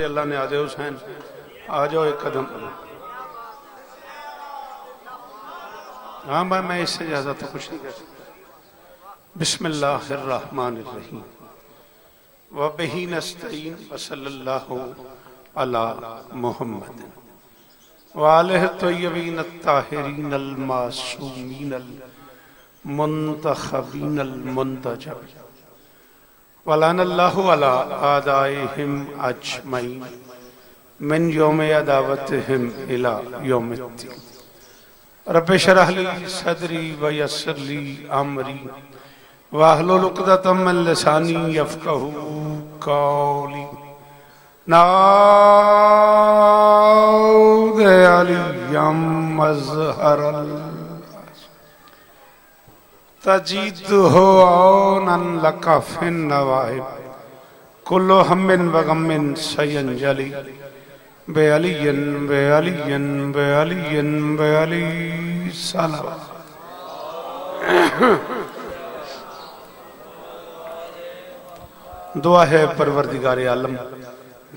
अल्लाह ने। आजे हुसैन आ जाओ एक कदम। हाँ भाई मैं इससे ज्यादा तो कुछ नहीं कर सकता। बिस्मिल्लाहिर्रहमानिर्रहीम व बिही नस्तईन व सल्लल्लाहु अला मुहम्मद व आलिहि तय्यबीन अत्ताहिरीन अल मासूमीन अल मुंतखबीन अल मुंतजब वलानल्लाहु अला आदाइहिम अजमईन मिन यौम अदावतिहिम इला यौमिद्दीन। रब्बि शरह ली सदरी व यस्सिर ली अमरी वाहलुल उक़दतम मिन लिसानी यफ़क़हू क़ौली। नाऊद अलियम मज़हरल तजीदुहु औनन लका फिन नवाइब कुल्लु हम्मिन व गम्मिन सयंजली बेअलियन बेअलियन बेअलियन बेअली सलाम। दुआ है परवरदिगार आलम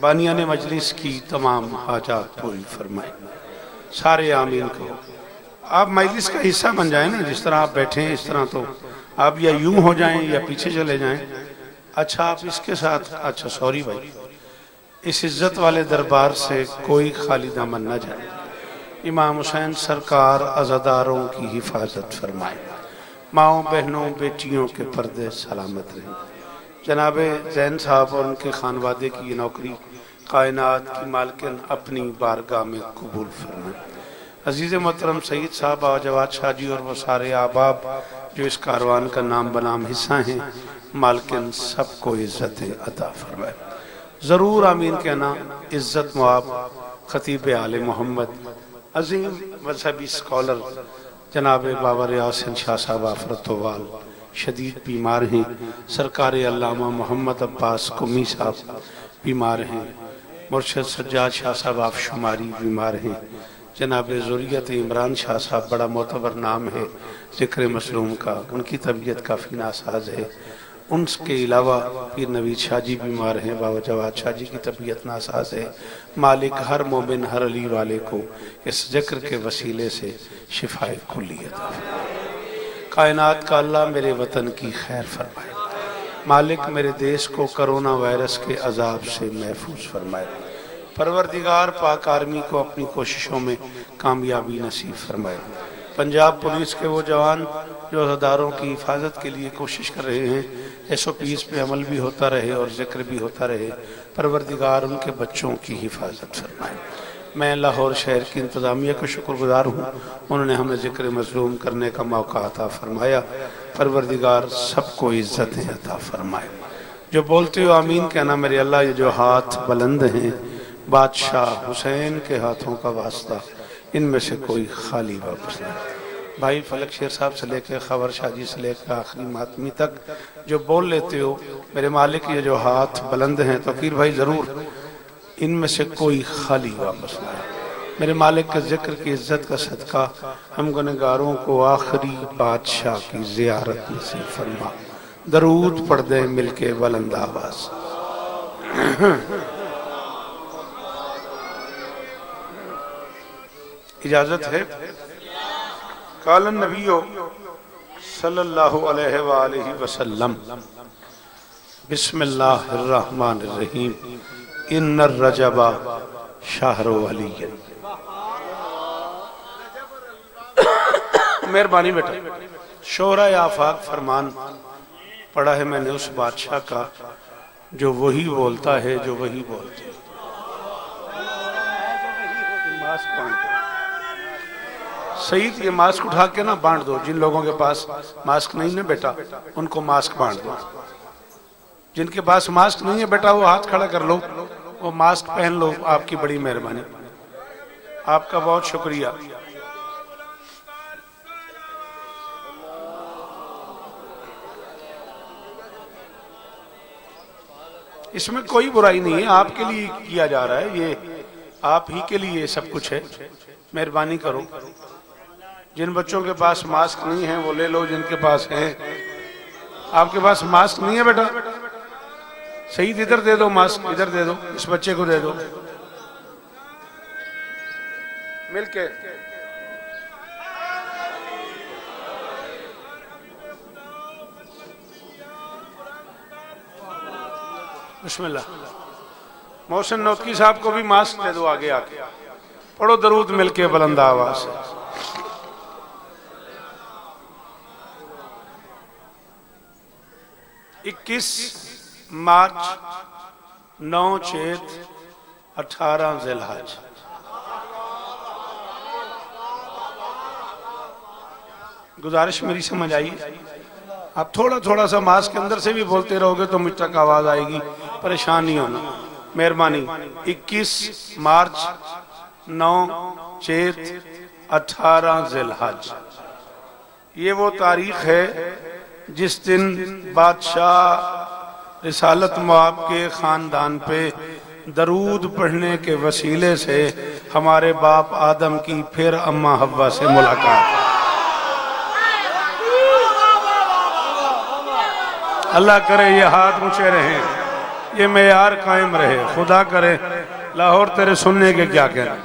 बानियान मजलिस की तमाम हाजात पूरी फरमाए। सारे आमीन कहो। आप मजलिस का हिस्सा बन जाए ना, जिस तरह आप बैठे हैं इस तरह तो आप या यूं हो जाएं या पीछे चले जाएं। अच्छा आप इसके साथ, अच्छा सॉरी भाई, इस इज्जत वाले दरबार से कोई खाली दामन न जाए। इमाम हुसैन सरकार अज़ादारों की हिफाजत फरमाए। माओ बहनों बेटियों के पर्दे सलामत रहें। जनाबे जैन साहब और उनके खानवादे की ये नौकरी कायनात की मालकिन अपनी बारगाह में कबूल फरमाए। अजीज़ मोहतरम सईद साहब जवाद शाह जी और वो सारे आबाब जो इस कारवान का नाम बनाम हिस्सा हैं, मालकिन सबको इज्जत अता फरमाए। ज़रूर आमीन कहना। इज्जत मुआब खतीब आले मोहम्मद अजीम मजहबी स्कॉलर जनाब बाबर यासिन शाह साहब आफरतवाल शदीद बीमार हैं। सरकार अल्लामा मोहम्मद अब्बास कुमी साहब बीमार हैं। मुर्शद सज्जाद शाह साहब आफशुमारी बीमार हैं। जनाब ज़ुर्रियत इमरान शाह साहब बड़ा मोतबर नाम है ज़िक्र मसलूम का, उनकी तबीयत काफ़ी नासाज है। उनके अलावा पीर नवीद शाह जी बीमार हैं। बाबा जवाद शाह जी की तबीयत नासाज है। मालिक हर मोमिन हर अली वाले को इस ज़िक्र के वसीले से शिफाए कुल्ली अता फरमाए। कायनात का अल्लाह मेरे वतन की खैर फरमाए। मालिक मेरे देश को कोरोना वायरस के अजाब से महफूज फरमाए। परवरदिगार पाक आर्मी को अपनी कोशिशों में कामयाबी नसीब फरमाए। पंजाब पुलिस के वो जवान जो अज़ादारों की हिफाजत के लिए कोशिश कर रहे हैं, SOPs पे अमल भी होता रहे और जिक्र भी होता रहे। परवरदिगार उनके बच्चों की हिफाजत फरमाए। मैं लाहौर शहर की इंतज़ामिया का शुक्रगुजार हूँ, उन्होंने हमें जिक्र मज़लूम करने का मौका अता फरमाया। परवरदिगार सबको इज़्ज़तें अता फरमाए। जो बोलते हो आमीन कहना। मेरे अल्लाह ये जो हाथ बुलंद हैं बादशाह हुसैन के हाथों का वास्ता, इनमें से कोई खाली वापस नहीं। भाई फलक शेर साहब से लेकर खबर शाह जी से लेकर आखिरी मातमी तक जो बोल लेते हो, मेरे मालिक ये जो हाथ बुलंद हैं तो फिर भाई ज़रूर इनमें से कोई खाली वापस ना आए। मेरे मालिक के जिक्र की इज्जत का सदका हम गुनहगारों को आखिरी बादशाह की ज़ियारत नसीब फरमा। दरूद पढ़ दे मिलके बुलंद आवाज़। इजाजत है। कालन नबीयो सल्लल्लाहु अलैहि वसल्लम बिस्मिल्लाहिर्रहमानिर्रहीम इन्नर रजबा शाहरो अलियन। मेहरबानी बेटा। शोहरा आफाक फरमान पढ़ा है मैंने उस बादशाह का जो वही बोलता है जो वही बोलते हैं। सईद ये मास्क उठा के ना बांट दो। जिन लोगों के पास मास्क नहीं है बेटा उनको मास्क बांट दो। जिनके पास मास्क नहीं है बेटा वो हाथ खड़ा कर लो, वो मास्क पहन लो। आपकी बड़ी मेहरबानी, आपका बहुत शुक्रिया। इसमें कोई बुराई नहीं है, आपके लिए किया जा रहा है, ये आप ही के लिए सब कुछ है। मेहरबानी करो। जिन बच्चों के पास मास्क नहीं है वो ले लो, जिनके पास है। आपके पास मास्क नहीं है बेटा, सईद इधर दे दो मास्क, इधर दे दो, इस बच्चे को दे दो मिलके। बिस्मिल्लाह। मोहसिन नौतकी साहब को भी मास्क दे दो, आगे आके पढ़ो दरूद मिलके बुलंद आवाज से। इक्कीस मार्च 9 चेत 18 जिलहज। गुजारिश मेरी समझ आई? आप थोड़ा थोड़ा सा मास्क के अंदर से भी बोलते रहोगे तो मुझ तक आवाज आएगी, परेशान नहीं होना, मेहरबानी। 21 मार्च 9 चेत 18 जिलहज, ये वो तारीख है जिस दिन बादशाह रिसालत मआब के खानदान पे दरूद पढ़ने के वसीले से हमारे बाप आदम की फिर अम्मा हव्वा से मुलाकात। अल्लाह करे ये हाथ ऊंचे रहे, ये मेयार कायम रहे, खुदा करे लाहौर तेरे सुनने के क्या कहना।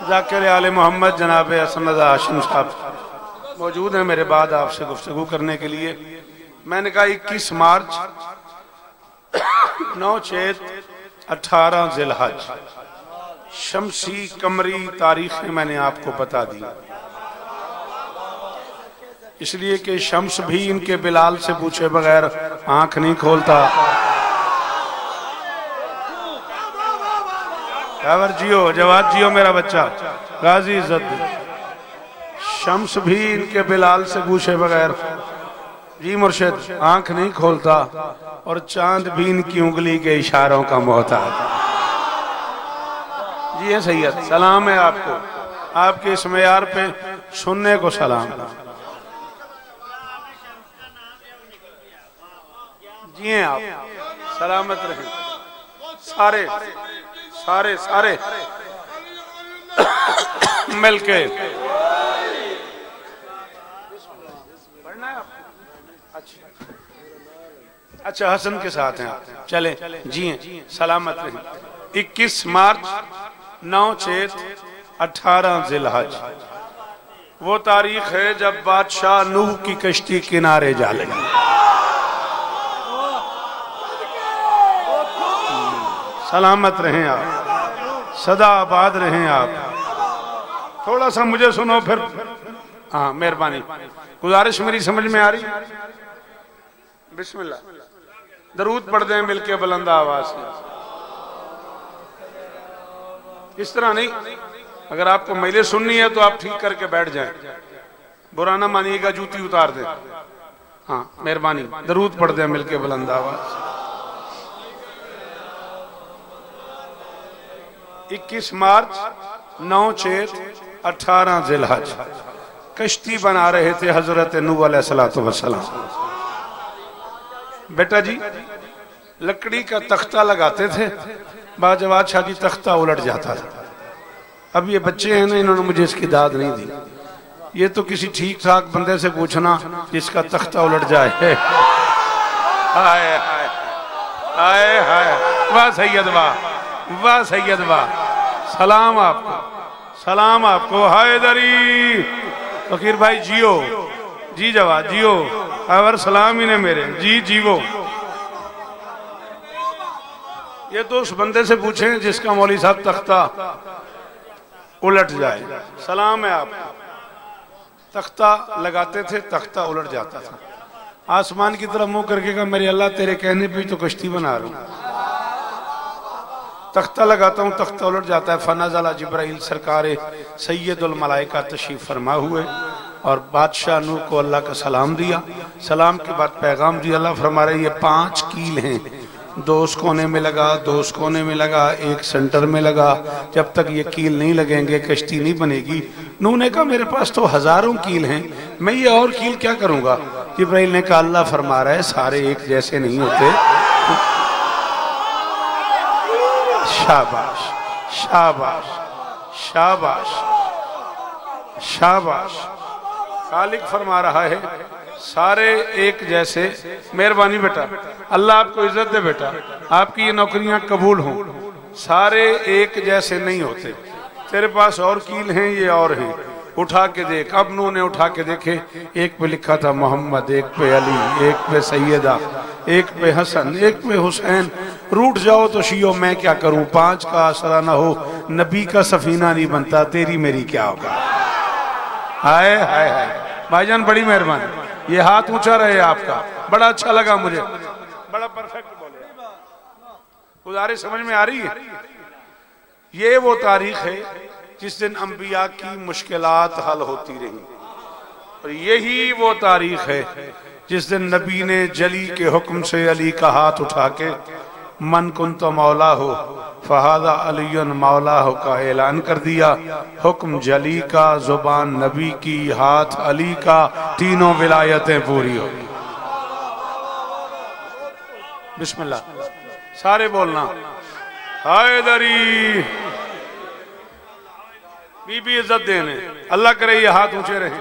जाकिर आले मोहम्मद जनाब असमद हाशिम साहब मौजूद हैं मेरे बाद आपसे गुफ्तगू करने के लिए। मैंने कहा 21 मार्च 9 चेत 18 जिलहज, शमसी कमरी तारीखें मैंने आपको बता दी, इसलिए कि शम्स भी इनके बिलाल से पूछे बगैर आंख नहीं खोलता। जियो जवाब जियो मेरा बच्चा गाजी इज्जत। शम्स भी इनके बिलाल से पूछे बगैर जी मुर्शिद आंख नहीं खोलता, और चांद भी इनकी उंगली के इशारों का मोहताज। जी है सैयद, सलाम है आपको, आपके इस मेयार पे सुनने को सलाम। जी हैं आप, सलामत रहे सारे सारे सारे मिलके। पढ़ना है आपको? अच्छा हसन के साथ हैं आप, चले जी हैं, सलामत रहे। 21 मार्च 9 चेत 18 जिलहज, वो तारीख है जब बादशाह नूह की कश्ती किनारे जा लगी। सलामत रहें आप, सदा आबाद रहें आप। थोड़ा सा मुझे सुनो फिर, हाँ मेहरबानी, गुजारिश मेरी समझ में आ रही? बिस्मिल्लाह, दरूद पढ़ दें मिलके बुलंद आवाज से। इस तरह नहीं, अगर आपको मैले सुननी है तो आप ठीक करके बैठ जाएं, बुरा ना मानिएगा, जूती उतार दें। हाँ मेहरबानी, दरूद पढ़ दें मिलके बुलंद आवाज। 21 मार्च 9 चेत 18 जिलहज, कश्ती बना रहे थे हजरत नूह अलैहिस्सलातु वस्सलाम। बेटा जी लकड़ी का तख्ता लगाते थे, बाजवाद शाह की तख्ता उलट जाता था। अब ये बच्चे हैं ना, इन्होंने मुझे इसकी दाद नहीं दी। ये तो किसी ठीक ठाक बंदे से पूछना जिसका तख्ता उलट जाए। हाय हाय हाय हाय, वाह सैयद वाह, वाह सैयद वाह, सलाम आपको, सलाम आपको। हैदरी फकीर भाई जियो, जी जवाब जियो, और सलाम ही ने मेरे जी जीवो। ये तो उस बंदे से पूछें जिसका मौलवी साहब तख्ता उलट जाए। सलाम है आपको। तख्ता लगाते थे, तख्ता उलट जाता था। आसमान की तरफ मुंह करके कहा मेरे अल्लाह तेरे कहने पे तो कश्ती बना रहा हूं। तख्ता लगाता हूँ, तख्ता उलट जाता है। फनज़ला जिब्राइल सरकार सैयदुल मलाइका तशरीफ फरमा हुए और बादशाह नूह को अल्लाह का सलाम दिया। सलाम के बाद पैगाम दिया। अल्लाह फरमा रहे ये 5 कील हैं, 2 उस कोने में लगा, 2 उस कोने में लगा, 1 सेंटर में लगा। जब तक ये कील नहीं लगेंगे कश्ती नहीं बनेगी। नूह ने कहा मेरे पास तो हजारों कील हैं, मैं ये और कील क्या करूंगा। जिब्राइल ने कहा अल्लाह फरमा रहा है सारे एक जैसे नहीं होते। शाबाश शाबाश शाबाश शाबाश। खालिक फरमा रहा है सारे एक जैसे। मेहरबानी बेटा, अल्लाह आपको इज्जत दे बेटा, आपकी ये नौकरियां कबूल हों। सारे एक जैसे नहीं होते, तेरे पास और कील हैं, ये और हैं, उठा के देख। अब उन्होंने उठा के देखे, एक पे लिखा था मोहम्मद, एक पे अली, एक पे सैयदा, एक पे हसन, एक पे हुसैन। रूठ जाओ तो शियो मैं क्या करूं, 5 का आसरा ना हो नबी का सफीना नहीं बनता, तेरी मेरी क्या होगा। हाय हाय हाय भाईजान, बड़ी मेहरबानी, ये हाथ ऊंचा रहे आपका, बड़ा अच्छा लगा मुझे, बड़ा परफेक्ट बोले। गुजारिश समझ में आ रही है? ये वो तारीख है जिस दिन अंबिया की मुश्किलात हल होती रही, और यही वो तारीख है जिस दिन नबी ने जली के हुक्म से अली का हाथ उठा के मन कुन तो मौला हो फहादा अलीन मौला हो का ऐलान कर दिया। हुक्म जली का, जुबान नबी की, हाथ अली का, तीनों विलायतें पूरी हो। बिस्मिल्लाह, सारे बोलना हैदरी। बीबी इज्जत देने, अल्लाह करे ये हाथ ऊंचे रहे।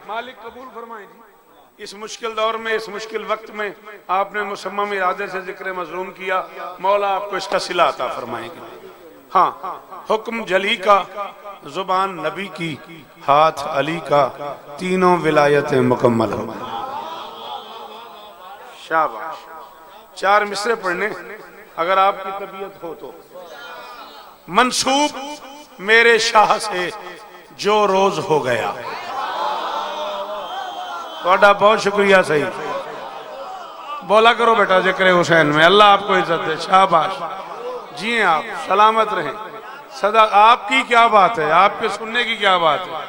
मालिक कबूल फरमाए जी। इस मुश्किल दौर में, इस मुश्किल वक्त में आपने मुसम्मम इरादे से जिक्र मजलूम किया, मौला आपको इसका सिला अता फरमाएंगे। हाँ, हुक्म जली का, जुबान नबी की, हाथ अली का, तीनों विलायतें मुकम्मल हो। शाबाश। 4 मिसरे पढ़ने अगर आपकी तबीयत हो तो। मंसूब मेरे शाह से जो रोज हो गया। थोड़ा बहुत शुक्रिया, सही बोला करो बेटा जिक्र हुसैन में, अल्लाह आपको इज्जत दे। शाबाश, जिए आप, सलामत रहें सदा। आपकी क्या बात है, आपके सुनने की क्या बात है।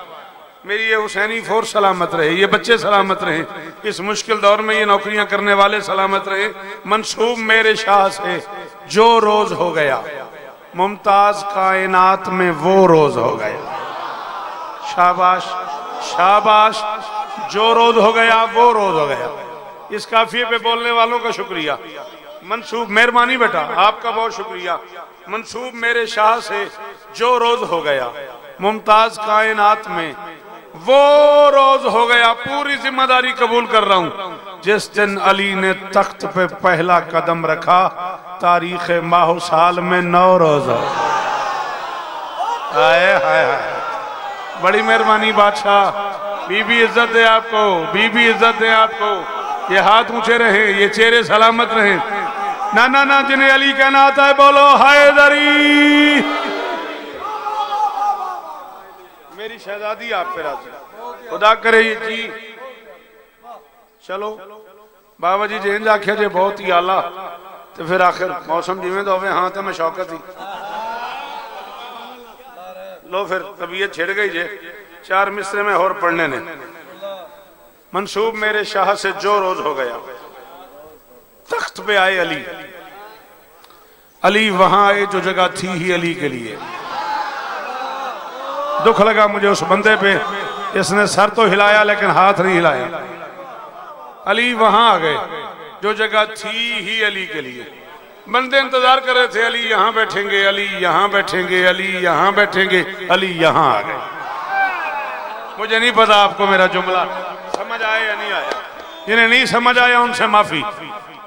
मेरी ये हुसैनी फोर्स सलामत रहे, ये बच्चे सलामत रहे, इस मुश्किल दौर में ये नौकरियां करने वाले सलामत रहे। मंसूब मेरे शाह से जो रोज हो गया, मुमताज कायनात में वो रोज हो गया। शाबाश शाबाश, जो रोज हो गया वो रोज हो गया। इस काफिये पे बोलने वालों का शुक्रिया। मंसूब, मेहरबानी बेटा, आपका बहुत शुक्रिया। मंसूब मेरे शाह से जो रोज हो गया, मुमताज कायनात में वो रोज हो गया। पूरी जिम्मेदारी कबूल कर रहा हूं। जिस दिन अली ने तख्त पे पहला कदम रखा, तारीख माह साल में 9 रोज हो। हाय हाय हाय, बड़ी मेहरबानी बादशाह। बीबी इज्जत दे आपको, बीबी इज्जत दे आपको। ये हाथ ऊंचे रहे, ये चेहरे सलामत रहे। ना ना ना, जिन्हें अली कहना आता है बोलो हैदरी। मेरी शहजादी आप पे राजी, खुदा करे ये जी। चलो बाबा जी जेंज आख्या जे बहुत ही आला, तो फिर आखिर मौसम जिमें तो हाँ तो मैं शौकत ही लो, फिर तबीयत छिड़ गई जे। 4 मिसरे में और पढ़ने ने। मंसूब मेरे शाह से जो रोज हो गया, तख्त पे आए अली। अली वहां आए जो जगह थी ही अली के लिए। दुख लगा मुझे उस बंदे पे, इसने सर तो हिलाया लेकिन हाथ नहीं हिलाया। अली वहां आ गए जो जगह थी ही अली के लिए। बंदे इंतजार कर रहे थे, अली यहां बैठेंगे, अली यहां बैठेंगे, अली यहां बैठेंगे, अली यहां आ गए। मुझे नहीं पता आपको मेरा जुमला समझ आया या नहीं आया। जिन्हें नहीं समझ आया उनसे माफी।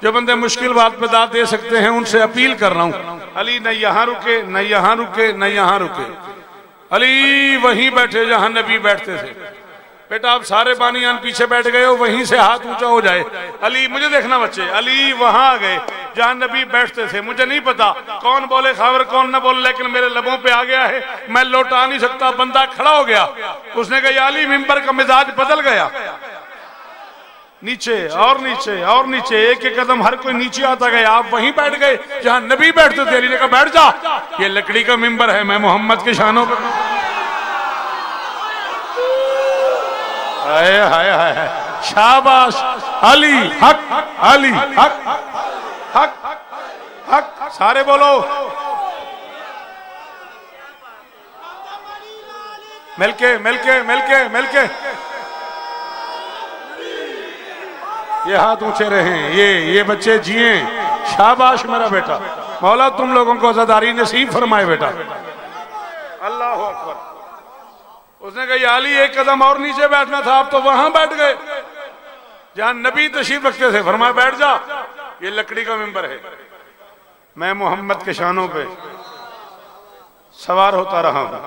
जो बंदे मुश्किल बात पे दाद दे सकते हैं उनसे अपील कर रहा हूं, अली न यहां रुके, न यहां रुके, न यहां रुके। अली वहीं बैठे जहां नबी बैठते थे। बेटा आप सारे बानियान पीछे बैठ गए हो, वहीं से हाथ ऊंचा हो जाए। अली, मुझे देखना बच्चे, अली वहां आ गए जहां नबी बैठते थे। मुझे नहीं पता कौन बोले खबर कौन न बोले, लेकिन मेरे लबों पे आ गया है, मैं लौटा नहीं सकता। बंदा खड़ा हो गया, उसने कहा अली मिंबर का मिजाज बदल गया। नीचे और नीचे और नीचे, एक एक कदम हर कोई नीचे आता गया। आप वहीं बैठ गए जहां नबी बैठते थे। अली ने कहा बैठ जा, ये लकड़ी का मिंबर है, मैं मोहम्मद के शानों पर। हाय हाय हाय, शाबाश अली हक, अली हक, हक हक, सारे बोलो मिलके मिलके मिलके मिलके। ये हाथ ऊंचे रहें, ये बच्चे जिए। शाबाश मेरा बेटा, मौला तुम लोगों को आज़ादारी नसीब फरमाए बेटा। अल्लाह हू अकबर। उसने कहा या अली एक कदम और नीचे बैठना था, आप तो वहां बैठ गए जहां नबी तशरीफ रखते थे। फरमाया बैठ जा, ये लकड़ी का मिंबर है, मैं मोहम्मद के शानों पे सवार होता रहा हूं।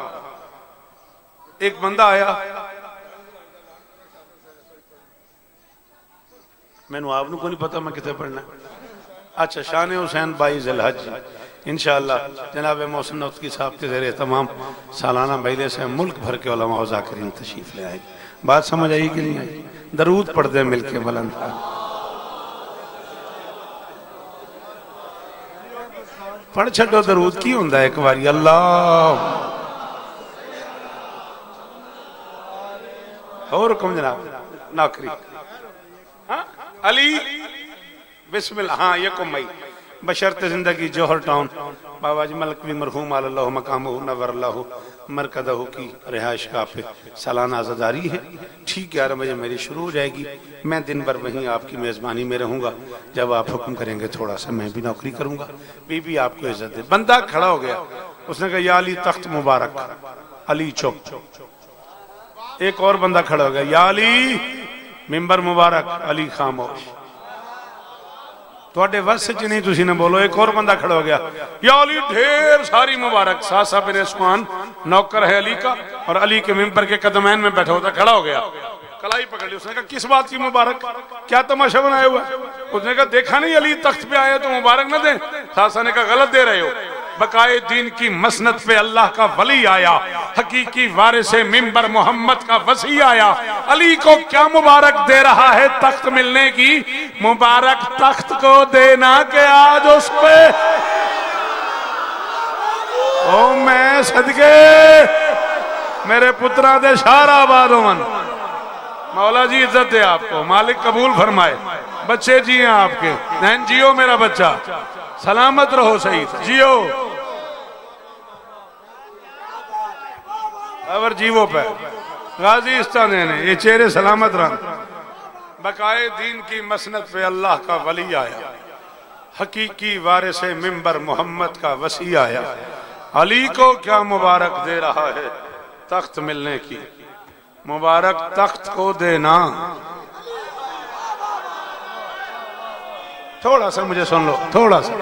एक बंदा आया, मैनू आपको को नहीं पता मैं कितने पढ़ना। अच्छा, शान हुसैन बाई ज़िलहज इंशाअल्लाह जनाब मोहसिन नौतकी साहब के ज़रिए तमाम सालाना महीने से मुल्क भर के उलमा व ज़ाकिरीन तशरीफ ले आए। बात समझ आई कि नहीं आई? दरूद पढ़ दे मिलके बुलंद। पढ़ छो दरूद की होंदा एक बारी अल्लाह और हुक्म जनाब नौकरी। हाँ अली बिस्मिल्लाह। हाँ ये कुमई बशर्त जिंदगी जौहर टाउन बाबा जी मलकवी मरहूम अल्लाह मकामहु नव्वरल्लाहु मरकदहु की रिहाइश का पे सालाना आज़ादारी है। ठीक 11 बजे मेरी शुरू हो जाएगी। मैं दिन भर वहीं आपकी मेज़बानी में रहूंगा। जब आप हुक्म करेंगे थोड़ा सा मैं भी नौकरी करूंगा। बीबी आपको इज्जत दे। बंदा खड़ा हो गया, उसने कहा या अली तख्त मुबारक। अली चुप। एक और बंदा खड़ा हो गया, या अली मिंबर मुबारक। अली खामोश। थोड़े वस च नहीं तुसी ने बोलो। एक और बंदा खड़ा हो गया, या अली ढेर सारी मुबारक। सासा बिन उस्मान नौकर है अली का और अली के मिंबर के कदमैन में बैठा होता खड़ा हो गया, कलाई पकड़ ली। उसने कहा किस बात की मुबारक, क्या तमाशा बनाया हुआ? उसने कहा देखा नहीं अली तख्त पे आया तो मुबारक न दे। सासा ने कहा गलत दे रहे हो, बकाए दीन की मसनद पे अल्लाह का वली आया, हकीकी वारिस मिंबर मोहम्मद का वसी आया। अली को क्या मुबारक दे रहा है तख्त मिलने की? मुबारक तख्त को देना के आज उस पे ओ मैं सदके मेरे पुत्रा दे शाराबाद होवन। मौला जी इज्जत दे आपको, मालिक कबूल फरमाए। बच्चे जिए आपके, नैन जियो मेरा बच्चा, सलामत रहो सही जियो। अवर जीवो पे गाजी इस्तान ये चेहरे सलामत रह। बकाए दीन की मसनद पे अल्लाह का वली आया, हकीकी वारिस मिंबर मोहम्मद का वसी आया। अली को क्या मुबारक दे रहा है तख्त मिलने की? मुबारक तख्त को देना। थोड़ा सा मुझे सुन लो, थोड़ा सा।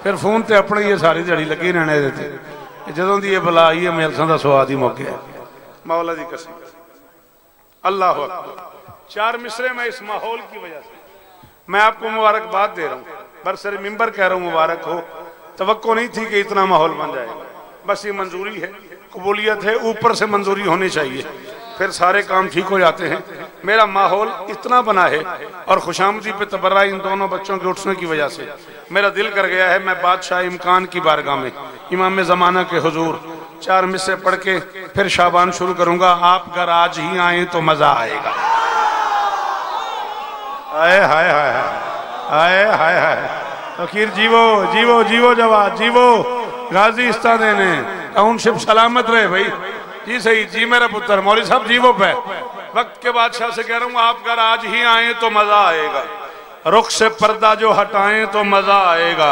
फिर फोन ते अपनी ये सारी दिहाड़ी लगी रहने देते। जदों दी ये बला आई है मेरे का स्वाद ही मुक गया। मौला दी कसम अल्लाह अकबर। 4 मिसरे में इस माहौल की वजह से मैं आपको मुबारकबाद दे रहा हूँ। बरसर मिंबर कह रहा हूँ मुबारक हो। तवक्को नहीं थी कि इतना माहौल बन जाएगा। बस ये मंजूरी है, कबूलियत है, ऊपर से मंजूरी होनी चाहिए, फिर सारे काम ठीक हो जाते हैं। मेरा माहौल इतना बना है और खुशामदी पे तबर्रा इन दोनों बच्चों के उठने की वजह से मेरा दिल कर गया है मैं बादशाह इमकान की बारगाह में इमाम ज़माना के हुजूर 4 मिसरे पढ़ के फिर शाबान शुरू करूंगा। आप अगर आज ही आए तो मजा आएगा। आए हाय हाय हाय हाय हाय। फकीर जीवो जीवो जीवो जवाब जीवो। गाजी इस्ता देने टाउनशिप सलामत रहे भाई जी। सही जी मेरा पुत्र मौली साहब जीवो पे। वक्त के बादशाह से कह रहा हूँ आप अगर आज ही आए तो मजा आएगा। रुख से पर्दा जो हटाएं तो मजा आएगा।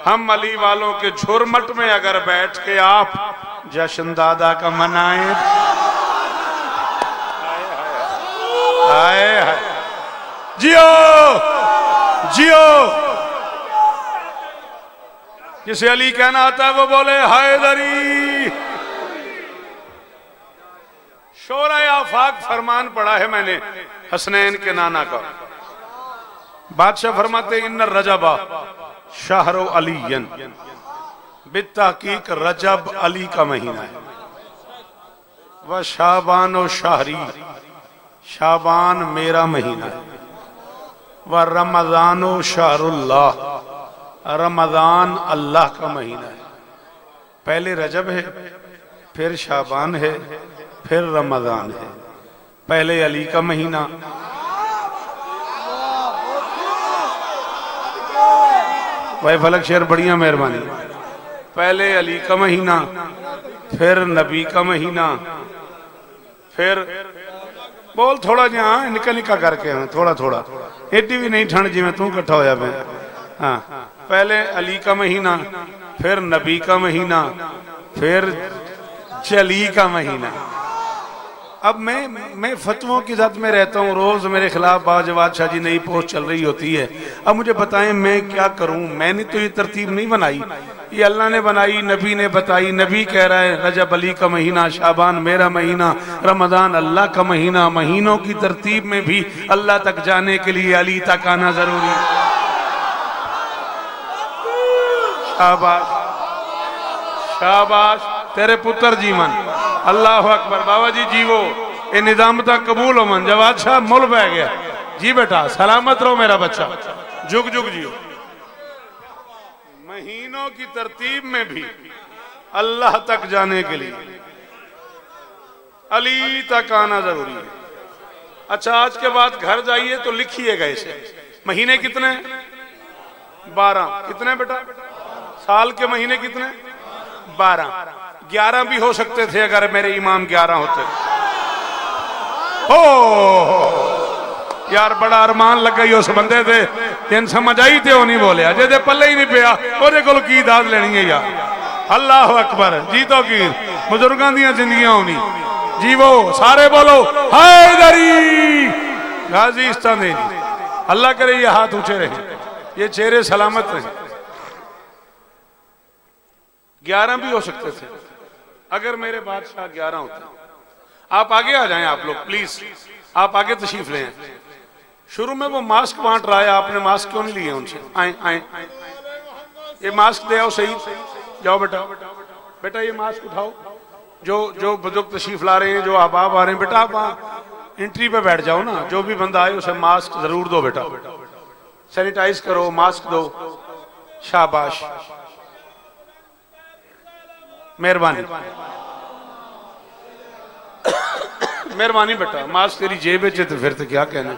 हम अली वालों के झुरमट में अगर बैठ के आप जश्न दादा का मनाएं। आए हाय जियो जियो। जिसे अली कहना आता है वो बोले हैदरी। शोरा आफाक फरमान पढ़ा है मैंने हसनैन के नाना का। बादशाह फरमाते इन रजबा शाहरो अलीयन। बित्तहकीक रजब अली का महीना है। वह शाबानो शाहरी, शाबान मेरा महीना है। वह रमजानो शाहरुल्लाह, रमजान अल्लाह का महीना है। पहले रजब है, फिर शाबान है, फिर रमजान है। पहले अली का महीना, भाई फलक शेर बढ़िया मेहरबानी। पहले अली का महीना, फिर नबी का महीना, फिर बोल थोड़ा जहाँ निका निका करके थोड़ा थोड़ा एडी भी नहीं ठंड जिमें तू कट्ठा होया पे। हाँ पहले अली का महीना, फिर नबी का महीना, फिर चली का महीना। अब मैं फतवों की जद में रहता हूँ, रोज मेरे खिलाफ बाजवाद शाह जी नई पोस्ट चल रही होती है। अब मुझे बताएं मैं क्या करूं? मैंने तो ये तरतीब नहीं बनाई, ये अल्लाह ने बनाई, नबी ने बताई। नबी कह रहा है रजब अली का महीना, शाबान मेरा महीना, रमजान अल्लाह का महीना। महीनों की तरतीब में भी अल्लाह तक जाने के लिए अली तक आना जरूरी है। शाबाश शाबाश तेरे पुत्र जीवन, अल्लाह अकबर। बाबा जी जीवो, ये निजाम तक कबूल हो मन। जवाद शाह मुल बह गया जी। बेटा सलामत रहो मेरा बच्चा, जुग जुग जियो। महीनों की तरतीब में भी अल्लाह तक जाने के लिए अली तक आना जरूरी है। अच्छा, आज के बाद घर जाइए तो लिखिएगा इसे। महीने कितने? 12। कितने बेटा? साल के महीने कितने? 12। 11 भी हो सकते थे अगर मेरे इमाम 11 होते। हो यार बड़ा अरमान लग गई उस बंदे थे, तेन समझ आई थे नहीं बोले अजे दे पल्ले ही नहीं पिया ओदे कोल की दाद लेनी है यार। अल्लाह अकबर। जी तो की बुजुर्गों दी जिंदगियां होनी। जीवो सारे बोलो हैदरी गाजी इस्तान। अल्लाह करे ये हाथ ऊंचे रहे, ये चेहरे सलामत रहे। 11 भी हो सकते थे अगर मेरे बादशाह 11 होते। आप आगे आ जाएं, आप लोग प्लीज, आप आगे तशरीफ लें। शुरू में वो मास्क बांट रहा है, आपने मास्क क्यों नहीं लिए उनसे? आए आए ये मास्क दे आओ। सही जाओ बेटा, बेटा ये मास्क उठाओ। जो बुजुर्ग तशरीफ ला रहे हैं, जो अहबाब आ रहे हैं, बेटा आप वहां एंट्री पे बैठ जाओ ना। जो भी बंदा आए उसे मास्क जरूर दो बेटा, सैनिटाइज करो, मास्क दो। शाबाश मेहरबानी मेहरबानी बेटा। मास्क तेरी जेब में तो फिर तो क्या कहना।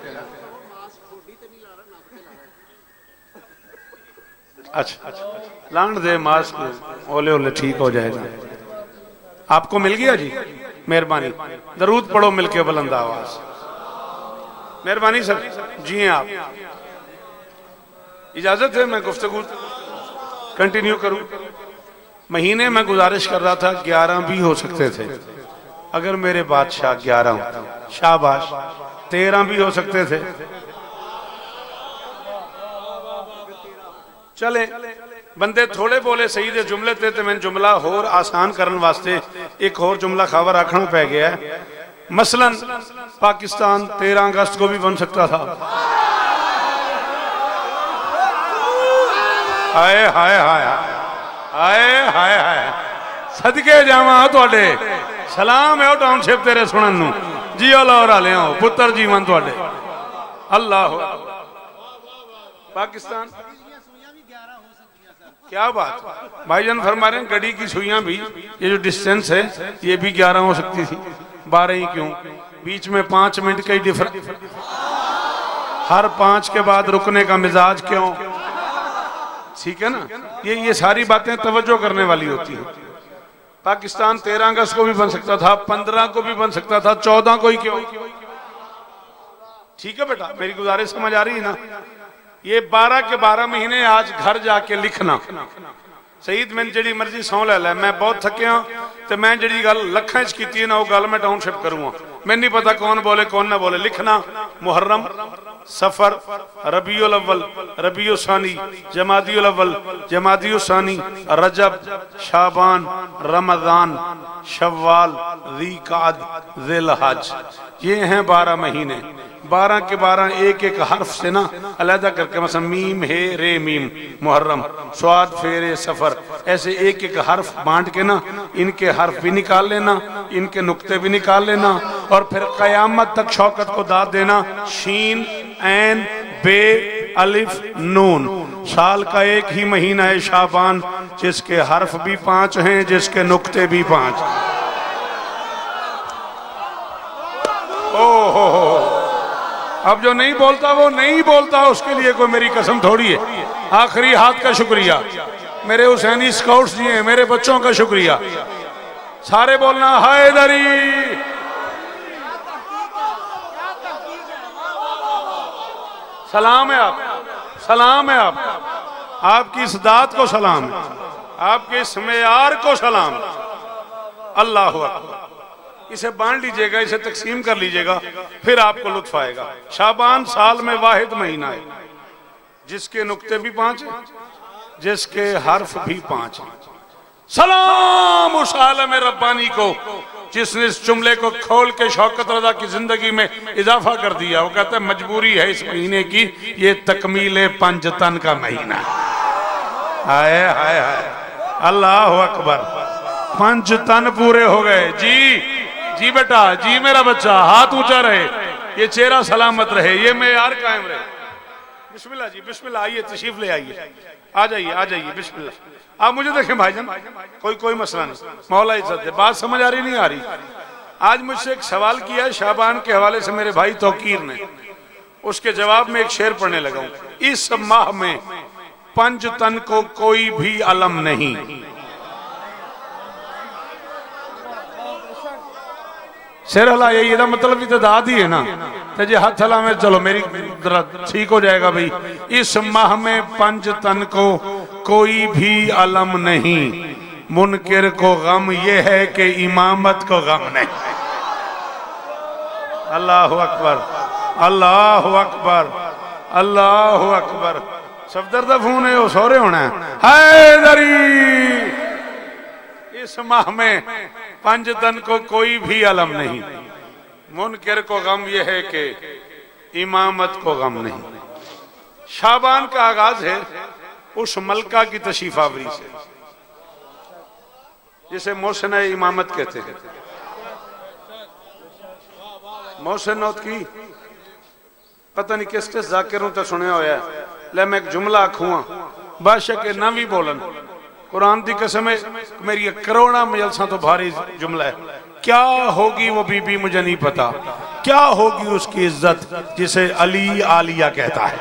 अच्छा लांड दे मास्क, ओले ओले ठीक हो जाएगा। आपको मिल गया जी? मेहरबानी। दरूद पढ़ो मिलके बुलंद आवाज। मेहरबानी सर जी हैं आप। इजाजत है मैं गुफ्तगू कंटिन्यू करूं? महीने में गुजारिश कर रहा था 11 भी हो सकते थे अगर मेरे बादशाह 11 होते। शाबाश। 13 भी हो सकते थे। चले बंदे थोड़े बोले सही दे जुमले थे, तो मैं जुमला होर आसान करने वास्ते एक और जुमला खावर रखना पै गया है। मसलन पाकिस्तान 13 अगस्त को भी बन सकता था। हाय हाय हाय हाय हाय हाय सदके जावा तुहाडे। सलाम है टाउनशिप तेरे सुनन नूं। जियो लाहौर वाले हो पुत्र जीवन तुहाडे। अल्लाह पाकिस्तान क्या बात। भाईजान फरमा रहे हैं गड़ी की सुइयां भी, ये जो डिस्टेंस है ये भी 11 हो सकती थी। 12 ही क्यों? बीच में 5 मिनट का ही डिफरेंस। हर 5 के बाद रुकने का मिजाज क्यों? ठीक है ना। ये सारी बातें तवज्जो करने वाली होती है। पाकिस्तान 13 अगस्त को भी बन सकता था, 15 को भी बन सकता था, 14 को ही क्यों? ठीक है बेटा, मेरी गुजारिश समझ आ रही है ना। ये 12 के 12 महीने आज घर जाके लिखना। शहीद मैंने जी मर्जी सौ लै लै, मैं बहुत थकिया तो मैं जी गल लखा च की ना वो गल मैं टाउनशिप करूंगा। मैंने नहीं पता कौन बोले कौन ना बोले। लिखना मुहर्रम, सफर, रबीउल अव्वल, रबीउल सानी, जमादियुल अव्वल, जमादियुल सानी, रजब, शाबान, रमजान, शव्वाल, ज़ीक़ाद, ज़िलहज। ये हैं 12 महीने। 12 के 12 एक एक हर्फ से ना अलहदा करके, मतलब मीम हे रे मीम मुहर्रम, स्वाद फेरे सफर, ऐसे एक एक हर्फ बांट के ना इनके हर्फ भी निकाल लेना, इनके नुक्ते भी निकाल लेना और फिर कयामत तक शौकत को दाद देना। शीन ऐन बे अलिफ नून। साल का एक ही महीना है शाबान, जिसके हर्फ भी 5 हैं, जिसके नुक्ते भी 5। ओहो अब जो नहीं बोलता वो नहीं बोलता, उसके लिए कोई मेरी कसम थोड़ी है। आखिरी हाथ का शुक्रिया मेरे हुसैनी स्काउट्स जी हैं, मेरे बच्चों का शुक्रिया। सारे बोलना हैदरी। सलाम है आप, सलाम है आप, आपकी इस दात को सलाम है, आपके इस मेयार को सलाम। अल्लाह अकबर। इसे बांट लीजिएगा, इसे तकसीम कर लीजिएगा, फिर आपको लुत्फ आएगा। शाबान साल में वाहिद महीना है जिसके नुक्ते भी 5 हैं, जिसके हर्फ भी 5 हैं। सलाम उस आलम रब्बानी को जिसने इस जुमले को खोल के शौकत रजा की जिंदगी में इजाफा कर दिया। वो कहता है मजबूरी है इस महीने की, ये तकमीले पंजतन का महीना। हाय हाय हाय, अल्लाह अकबर, 5 तन पूरे हो गए। जी जी बेटा, जी मेरा बच्चा, हाथ ऊंचा रहे, ये चेहरा सलामत रहे, ये मेयार कायम रहे। बिस्मिल्लाह जी, बिस्मिल्लाह, आइए तशरीफ ले आइए, आ जाइए आ जाइए, बिस्मिल्लाह। आप मुझे देखें भाईजान, कोई मसला नहीं, मौला इज्जत दे। बात समझ आ रही नहीं आ रही? आज मुझसे एक सवाल किया है शाबान के हवाले से मेरे भाई तौकीर ने, उसके जवाब में एक शेर पढ़ने लगा हूं। इस माह में 5 तन को कोई भी अलम नहीं। शेर हला यही है, मतलब इतदाद ही है ना, तो जी हाथ हला में चलो मेरी ठीक हो जाएगा भाई। इस माह में 5 तन को कोई भी अलम नहीं, मुनकिर को गम ये है कि इमामत को गम नहीं। अल्लाह अकबर, अल्लाह अकबर, अल्लाह अकबर। सफदर फोन है, वो सोरे होना है दरी। इस माह में 5 तन को कोई भी अलम नहीं, मुनकिर को गम यह है कि इमामत को गम नहीं। शाबान का आगाज है उस मलका की तशरीफ आवरी से जिसे मोहसिन इमामत कहते हैं। मोहसिनौत की पता नहीं किस किस जाकिरों तक सुने होया, ले मैं एक जुमला आखूंगा, बादशाह के ना भी बोलन, कुरान की कसम है मेरी करोड़ा मजलसा तो भारी जुमला है। क्या होगी वो बीबी मुझे नहीं पता, क्या होगी उसकी इज्जत जिसे अली आलिया कहता है।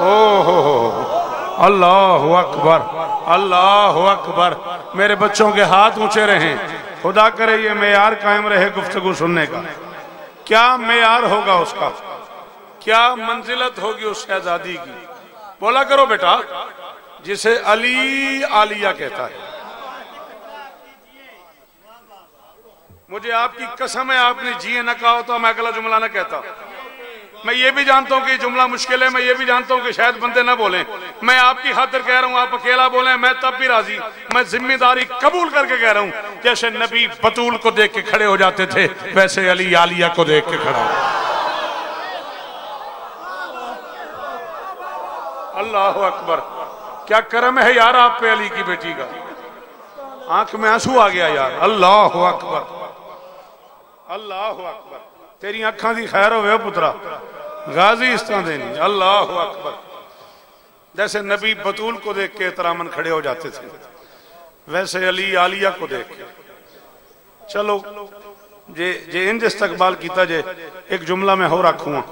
ओहो अल्लाह अकबर, अल्लाह अकबर। मेरे बच्चों के हाथ ऊंचे रहें, खुदा करे ये मेयार कायम रहे गुफ्तगू सुनने का। क्या मेयार होगा उसका, क्या मंजिलत होगी उस शहजादी की। बोला करो बेटा, जिसे अली आलिया कहता है। मुझे आपकी कसम है, आपने जी न कहा होता मैं अगला जुमला न कहता। मैं ये भी जानता हूँ कि जुमला मुश्किल है, मैं ये भी जानता हूँ कि शायद बंदे ना बोले, मैं आपकी खातिर कह रहा हूँ, आप अकेला बोले मैं तब भी राजी। मैं जिम्मेदारी कबूल करके कह रहा हूँ, जैसे नबी बतूल को देख के खड़े हो जाते थे वैसे अली आलिया को देख के खड़ा हो। अल्लाह अकबर, क्या करम है यार आप पे अली की बेटी का। आंख में आंसू आ गया यार। अल्लाह अकबर, अल्लाह अकबर। तेरी अखा दी खैर हो पुत्रा, गाजी इस तरह देनी। अल्लाह अकबर। जैसे नबी बतूल को देख के एहतरामन खड़े हो जाते थे वैसे अली आलिया को देख के। चलो जे इंज इस्तकबाल कीता जे एक जुमला में हो रखूंगा।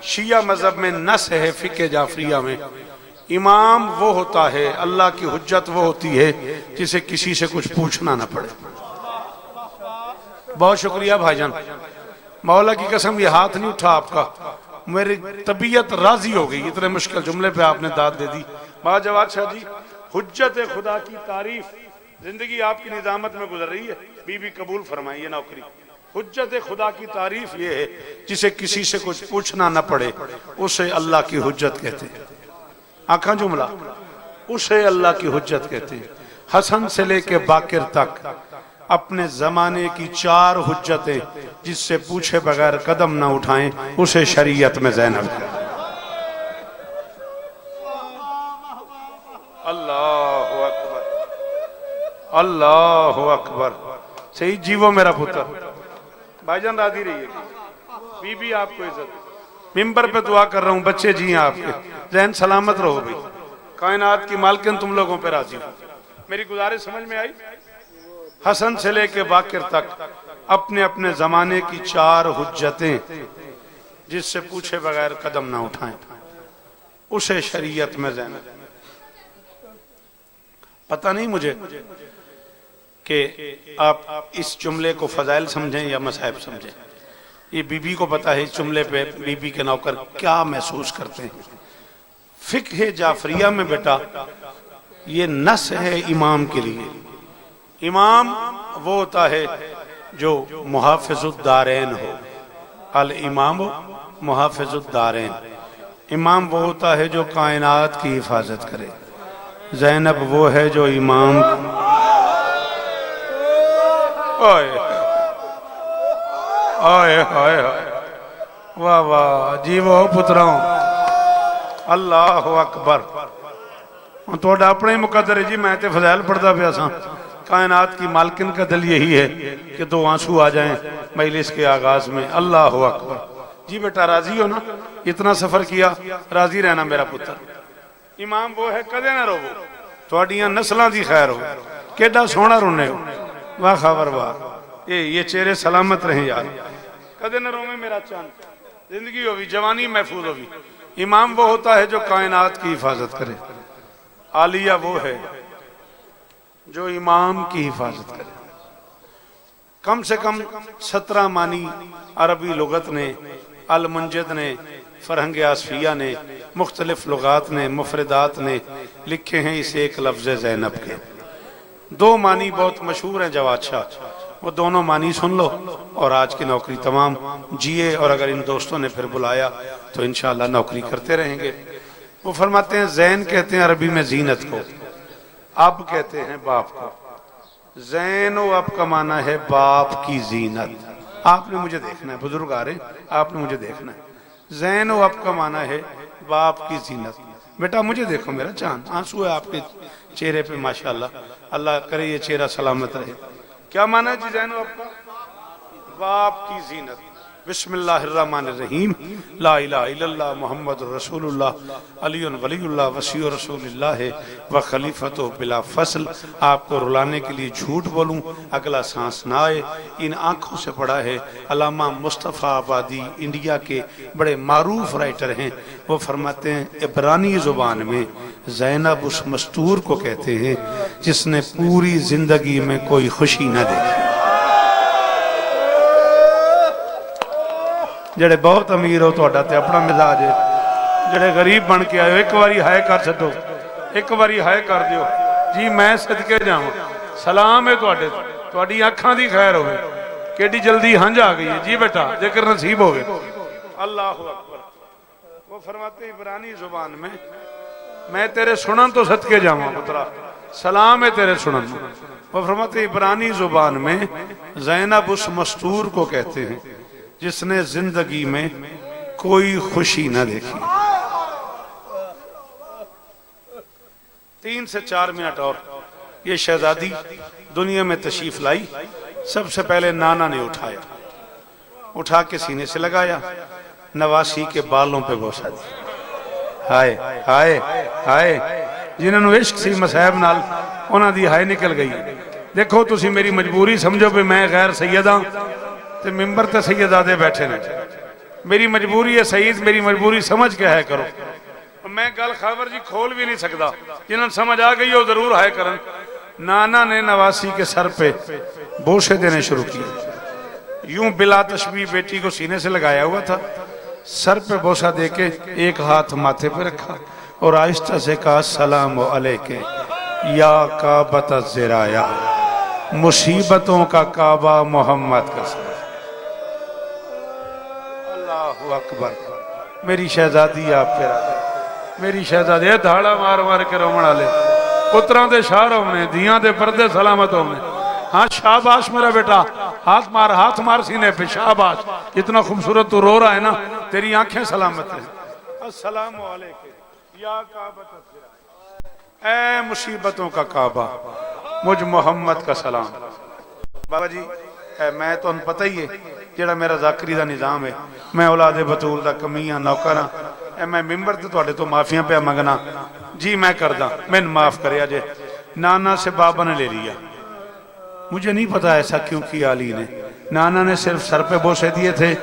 शिया मजहब में नस है फिके जाफरिया में, इमाम वो होता है, अल्लाह की हुज्जत वो होती है जिसे किसी से कुछ पूछना ना पड़े। बहुत शुक्रिया भाईजान, मौला की कसम ये हाथ नहीं उठा आपका, मेरी तबीयत राजी हो गई। इतने मुश्किल जुमले पे आपने दाद दे दी। बाजवाब शाह जी, हुज्जत खुदा की तारीफ, जिंदगी आपकी निजामत में गुजर रही है, बीबी कबूल फरमाइए नौकरी। हुज्जत खुदा की तारीफ ये है जिसे किसी से कुछ पूछना न पड़े, उसे अल्लाह की हुज्जत कहते हैं। आखा जुमला, उसे अल्लाह की हुज्जत कहते हैं। हसन से लेके बाकिर तक अपने जमाने की 4 हुज्जतें जिससे पूछे बगैर कदम ना उठाएं, उसे शरीयत में ज़ैनब कहते हैं। अल्लाह अकबर, अल्लाह अकबर। सही जीवो मेरा पुत्र, भाईजान राजी रहिए, बीबी आपको इज्जत। मिंबर पे दुआ कर रहा हूँ, बच्चे जी आपके, जहन सलामत रहो भाई, कायनात की मालकिन तुम लोगों पे राजी हो। मेरी गुजारिश समझ में आई? हसन से लेके बाकिर तक अपने अपने जमाने की 4 हुज्जतें जिससे पूछे बगैर कदम ना उठाएं, उसे शरीयत में ज़ैनब। पता नहीं मुझे कि आप इस जुमले को फजाइल समझें या मसाइब समझें। ये बीबी को पता है इस जुमले पे बीबी के नौकर क्या महसूस करते हैं। फिक्र जाफरिया में बेटा ये नस है इमाम के लिए, इमाम वो होता है जो मुहाफिजुद्दारैन हो। अल इमाम मुहाफिजुद्दारैन। इमाम वो होता है जो कायनात की हिफाजत करे। ज़ैनब वो है जो इमाम ओए ओए ओए वाह वाह जी वो पुत्राओ अल्लाह अकबर। थोड़ा अपने ही मुकद्दर है जी, मैं तो फजैल पढ़ता पाया सा। कायनात की मालकिन का दिल यही है कि दो आंसू आ जाएं मजलिस के आगाज में। अल्लाह अकबर। जी बेटा राजी हो ना, इतना सफर किया, राजी रहना मेरा पुत्र। इमाम वो है कदे ना रोवो, थोड़ियां नस्लों की खैर हो। केडा सोहना रोने हो, वाह खबर वाह। ये चेहरे सलामत रहे यार, कदे ना रोवे मेरा चांद, जिंदगी होगी, जवानी महफूज होगी। इमाम वो होता है जो कायनात की हिफाजत करे। आलिया वो है जो इमाम की हिफाजत करे। कम से कम 17 मानी अरबी लुगत ने, अल मुंजद ने, फरहंग आसफिया ने, मुख्तलिफ लुगात ने, मुफरदात ने लिखे हैं इस एक लफ्ज़ ज़ैनब के। 2 मानी बहुत मशहूर हैं जवाद शाह, वो दोनों मानी सुन लो और आज की नौकरी तमाम जिए। और अगर इन दोस्तों ने फिर बुलाया तो इंशाअल्लाह नौकरी करते रहेंगे। वो फरमाते हैं ज़ैन कहते हैं अरबी में जीनत को, अब कहते हैं बाप को। ज़ैन व अब का माना है बाप की जीनत। आपने मुझे देखना है, बुजुर्ग आ रहे, आपने मुझे देखना है। ज़ैन व अब का माना है बाप की जीनत। बेटा मुझे देखो मेरा चांद, आंसू है आपके चेहरे पे माशाल्लाह, अल्लाह करे ये चेहरा सलामत रहे। क्या माना है जी ज़ैन व अब का? बाप की जीनत। बिस्मिल्लाहिर्रहमानिर्रहीम। ला इलाहा इल्लल्लाह मुहम्मदुर रसूलुल्लाह अलीयुन वलीयुल्लाह वसीयु रसूलिल्लाह व खलीफतु बिला फसल। आपको रुलाने के लिए झूठ बोलूं अगला सांस ना आए। इन आंखों से पढ़ा है अल्लामा मुस्तफ़ा आबादी, इंडिया के बड़े मारूफ राइटर हैं। वो फरमाते हैं इब्रानी ज़ुबान में ज़ैनब उस मस्तूर को कहते हैं जिसने पूरी जिंदगी में कोई खुशी न देखी। जेड़े बहुत अमीर हो तुहाडा ते अपना मिजाज है, जेड़े गरीब बन के आए हो एक बारी हाय कर छड्डो, एक बारी हाय कर दियो जी। मैं सदके जावां, सलाम है तुहाडे, तुहाडी अखां दी खैर होवे। केडी जल्दी हंझ आ गई है जी बेटा, जेकर नसीब होवे। अल्लाह अकबर। वो फरमाते इब्रानी जुबान में मैं तेरे सुनन तो सदके जावां पुत्रा, सलाम है तेरे सुनन। वो फरमाते इब्रानी जुबान में ज़ैनब उस मस्तूर को कहते हैं जिसने जिंदगी में कोई खुशी न देखी। 3 से 4 मिनट और ये शहजादी दुनिया में तशरीफ लाई। सबसे पहले नाना ने उठाया, उठा के सीने से लगाया, नवासी के बालों पे बोसा दी। हाय हाय हाय। जिन्होंने इश्क सी मसाहब नाल उन्हां दी हाय निकल गई। देखो तुसी मेरी मजबूरी समझो भी मैं गैर सैयदा ते मिंबर ते सैयदादे बैठे ने। मेरी मजबूरी है सईद, मेरी मजबूरी समझ के है करो। मैं गल खबर जी खोल भी नहीं सकता, जिन्होंने समझ आ गई हो जरूर हाय करन। नाना ने नवासी के सर पे बोसे देने शुरू किए। यूं बिला तशबीह बेटी को सीने से लगाया हुआ था, सर पे बोसा देके एक हाथ माथे पे रखा और आहिस्ता से कहा सलाम अलैके या काबत ज़िराया, मुसीबतों का काबा मोहम्मद का सर। अल्लाहु अकबर। मेरी शहजादी आप पे राज़ी, मेरी शहजादी धाड़ा मार मार के रोमन वाले पुत्रां दे शार होने, धियां दे पर्दे सलामत होने। हाँ शाबाश मेरा बेटा, हाथ मार सीने पे, शाबाश। इतना खूबसूरत तू रो रहा है ना, तेरी आंखें सलामत है। अस्सलाम वालेकुम या काबत ज़िराया, ऐ मुसीबतों का काबा, मुझ मोहम्मद का सलाम। बाबा जी मैं तो पता ही है जेड़ा मेरा जाकरी का निज़ाम है, मैं औलादे बतूल का कमियां नौकर हाँ। मैं मिंबर ते तुहाडे तो माफियां पे मंगना जी, मैं करदा, मैनू माफ करे जे। नाना से बाबा ने ले लिया, मुझे नहीं पता ऐसा क्यों किया अली ने। नाना ने सिर्फ सर पे बोसे दिए थे,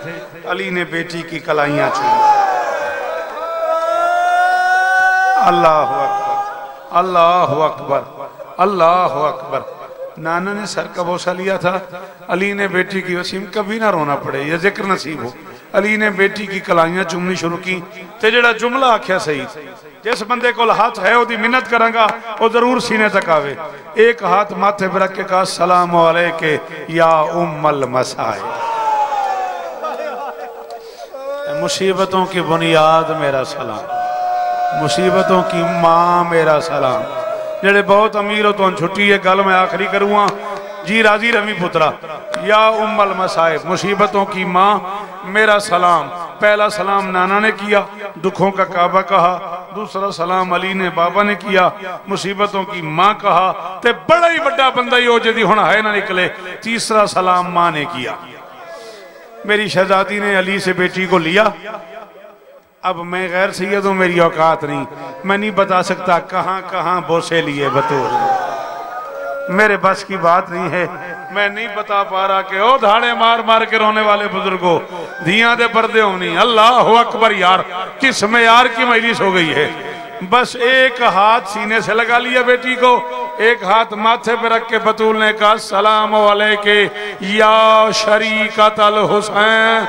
अली ने बेटी की कलाइयां छू। अल्लाह अकबर, अल्लाह अकबर, अल्लाह अकबर। नाना ने सर का बोसा लिया था, अली ने बेटी की, वसीम कभी ना रोना पड़े, यह जिक्र नसीब हो। अली ने बेटी की कलाइयां चुमनी शुरू की। ते जेड़ा जुमला आख्या सही, जिस बंदे को हाथ है ओदी मिन्नत करांगा वो जरूर सीने तक आवे। एक हाथ माथे पर रख के कहा सलाम अलैके या उम्मल मसाए, मुसीबतों की बुनियाद मेरा सलाम, मुसीबतों की माँ मेरा सलाम। जेड़े बहुत अमीर हो तो छुट्टी है, गल मैं आखिरी करूँगा जी, राजी रवि पुत्रा। या उम्मल मसाइब, मुसीबतों की माँ मेरा सलाम। पहला सलाम नाना ने किया, दुखों का काबा कहा। दूसरा सलाम अली ने बाबा ने किया, मुसीबतों की माँ कहा। ते बड़ा ही बड़ा बंदा ही हो जदी हुण है ना निकले। तीसरा सलाम माँ ने किया। मेरी शहजादी ने अली से बेटी को लिया। अब मैं गैर सैयद हूं, मेरी औकात नहीं, मैं नहीं बता सकता कहां कहां बोसे लिए बतूल, मेरे बस की बात नहीं है, मैं नहीं बता पा रहा कि ओ धाड़े मार मार के रोने वाले बुजुर्गों, धिया दे पर्दे होनी। अल्लाह अकबर यार, किस में यार की मजलिस हो गई है। बस एक हाथ सीने से लगा लिया बेटी को, एक हाथ माथे पे रख के बतूल ने कहा सलाम अलैके या शरीकतल हुसैन,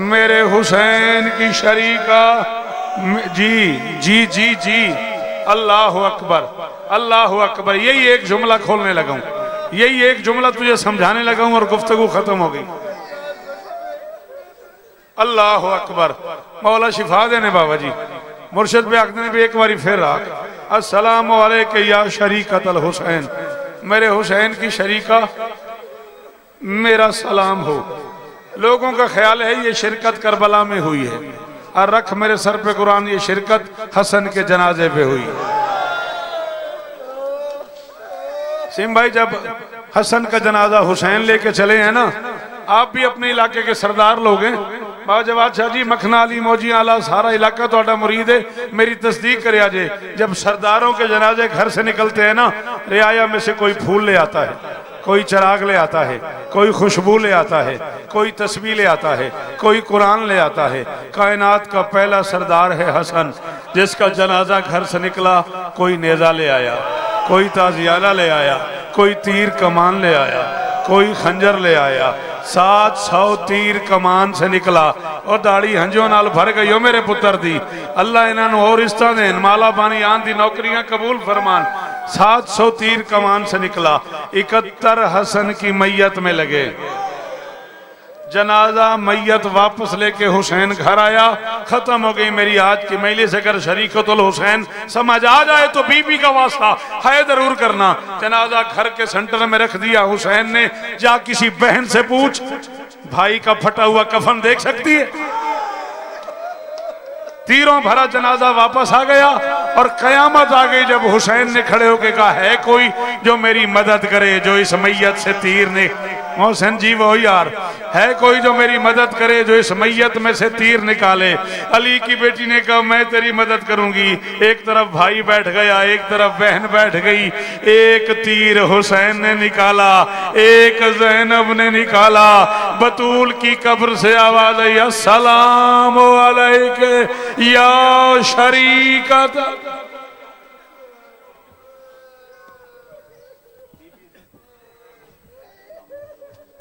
मेरे हुसैन की शरीका। जी जी जी जी, अल्लाह अकबर अल्लाह अकबर। यही एक जुमला खोलने लगा हूं, यही एक जुमला तुझे समझाने लगा हूं और गुफ्तगू खत्म हो गई। अल्लाह अकबर। मौला शिफा देने बाबा जी, मुर्शिद पे आखने भी एक बारी फिर आख अस्सलाम अलैके या शरीकतल हुसैन, मेरे हुसैन की शरीका मेरा सलाम हो। लोगों का ख्याल है ये शिरकत करबला में हुई है, और रख मेरे सर पे कुरान, ये शिरकत हसन के जनाजे पे हुई। सिम भाई, जब हसन का जनाजा हुसैन लेके चले हैं ना, आप भी अपने इलाके के सरदार लोग हैं, बाजवाद शाह जी, मखना अली, मौजी आला, सारा इलाका तो मुरीद है, मेरी तस्दीक करे आजे। जब सरदारों के जनाजे घर से निकलते हैं ना, रियाया में से कोई फूल ले आता है, कोई चिराग ले आता है, कोई खुशबू ले आता है, कोई तस्बीह ले आता है, कोई कुरान ले आता है। कायनात का पहला सरदार है हसन, जिसका जनाजा घर से निकला, कोई नेजा ले आया, कोई ताजियाला ले आया, कोई तीर कमान ले आया, कोई खंजर ले आया। 700 तीर कमान से निकला और दाढ़ी हंजों नाल भर गई। हो मेरे पुत्र दी, अल्लाह इन्होंने और रिश्ता देन, माला बानी आन दी नौकरियां कबूल फरमान। 700 तीर कमान से निकला, 71 हसन की मैयत में लगे। जनाजा मैयत वापस लेके हुसैन घर आया, खत्म हो गई मेरी आज की मजलिस। अगर शरीकतुल हुसैन समझ आ जाए तो बीबी का वास्ता है जरूर करना। जनाजा घर के सेंटर में रख दिया हुसैन ने। जा किसी बहन से पूछ, भाई का फटा हुआ कफन देख सकती है? तीरों भरा जनाजा वापस आ गया और कयामत आ गई जब हुसैन ने खड़े होकर कहा है कोई जो मेरी मदद करे, जो इस मैयत से तीर ने। हुसैन जी वो यार, है कोई जो मेरी मदद करे, जो इस मैयत में से तीर निकाले? अली की बेटी ने कहा मैं तेरी मदद करूंगी। एक तरफ भाई बैठ गया, एक तरफ बहन बैठ गई। एक तीर हुसैन ने निकाला, एक ज़ैनब ने निकाला। बतूल की कब्र से आवाज आई अस्सलाम अलैके या शरीकत